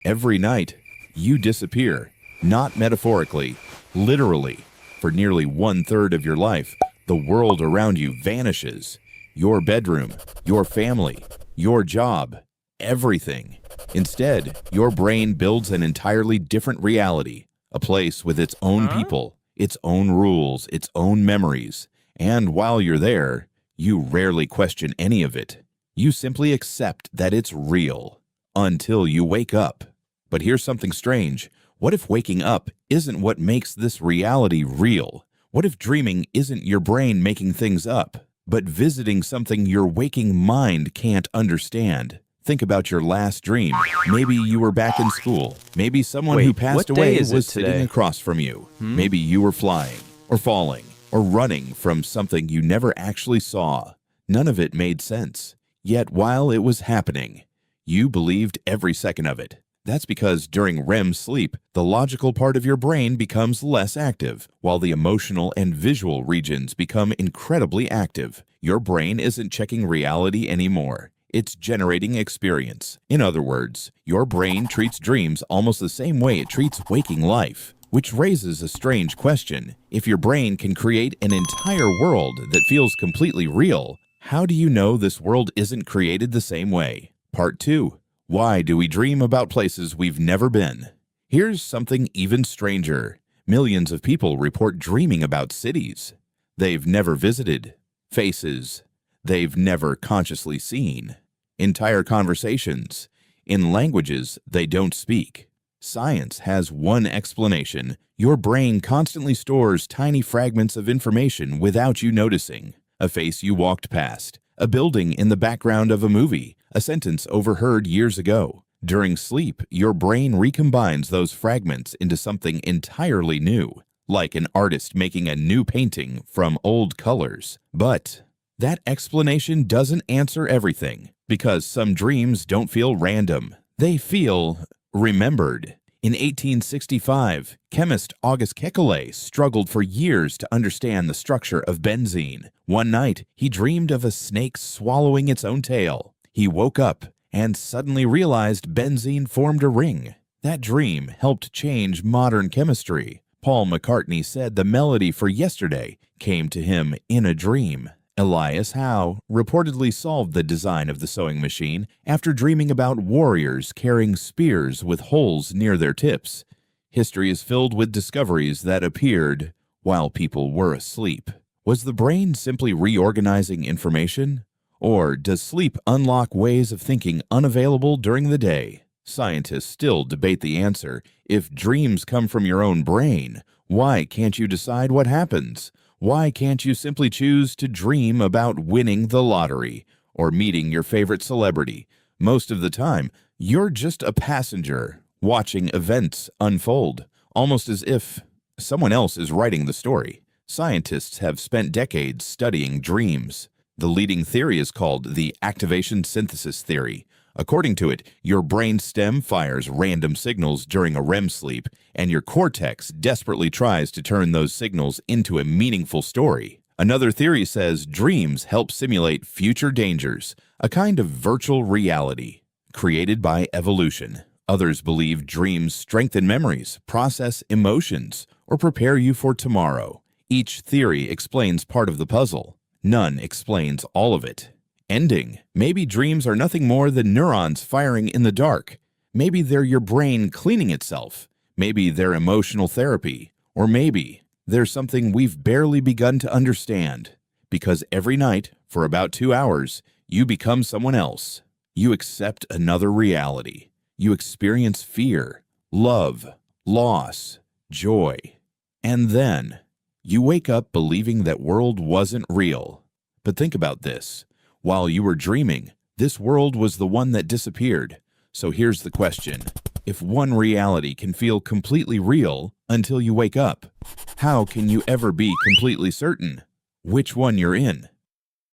Every night, you disappear, not metaphorically, literally. For nearly 1/3 of your life, the world around you vanishes. Your bedroom, your family, your job, everything. Instead, your brain builds an entirely different reality, a place with its own people, its own rules, its own memories. And while you're there, you rarely question any of it. You simply accept that it's real until you wake up. But here's something strange. What if waking up isn't what makes this reality real? What if dreaming isn't your brain making things up, but visiting something your waking mind can't understand? Think about your last dream. Maybe you were back in school. Maybe someone who passed away was sitting across from you. Maybe you were flying, or falling, or running from something you never actually saw. None of it made sense. Yet while it was happening, you believed every second of it. That's because during REM sleep, the logical part of your brain becomes less active, while the emotional and visual regions become incredibly active. Your brain isn't checking reality anymore. It's generating experience. In other words, your brain treats dreams almost the same way it treats waking life, which raises a strange question. If your brain can create an entire world that feels completely real, how do you know this world isn't created the same way? Part 2. Why do we dream about places we've never been? Here's something even stranger. Millions of people report dreaming about cities they've never visited, faces they've never consciously seen, entire conversations in languages they don't speak. Science has one explanation. Your brain constantly stores tiny fragments of information without you noticing. A face you walked past, a building in the background of a movie, a sentence overheard years ago. During sleep, your brain recombines those fragments into something entirely new, like an artist making a new painting from old colors. But that explanation doesn't answer everything, because some dreams don't feel random. They feel remembered. In 1865, chemist August Kekulé struggled for years to understand the structure of benzene. One night, he dreamed of a snake swallowing its own tail. He woke up and suddenly realized benzene formed a ring. That dream helped change modern chemistry. Paul McCartney said the melody for Yesterday came to him in a dream. Elias Howe reportedly solved the design of the sewing machine after dreaming about warriors carrying spears with holes near their tips. History is filled with discoveries that appeared while people were asleep. Was the brain simply reorganizing information? Or does sleep unlock ways of thinking unavailable during the day? Scientists still debate the answer. If dreams come from your own brain, why can't you decide what happens? Why can't you simply choose to dream about winning the lottery or meeting your favorite celebrity? Most of the time, you're just a passenger watching events unfold, almost as if someone else is writing the story. Scientists have spent decades studying dreams. The leading theory is called the activation synthesis theory. According to it, your brain stem fires random signals during a REM sleep, and your cortex desperately tries to turn those signals into a meaningful story. Another theory says dreams help simulate future dangers, a kind of virtual reality created by evolution. Others believe dreams strengthen memories, process emotions, or prepare you for tomorrow. Each theory explains part of the puzzle. None explains all of it. Ending. Maybe dreams are nothing more than neurons firing in the dark. Maybe they're your brain cleaning itself. Maybe they're emotional therapy. Or maybe they're something we've barely begun to understand. Because every night, for about 2 hours, you become someone else. You accept another reality. You experience fear, love, loss, joy. And then you wake up believing that world wasn't real. But think about this. While you were dreaming, this world was the one that disappeared. So here's the question. If one reality can feel completely real until you wake up, how can you ever be completely certain which one you're in?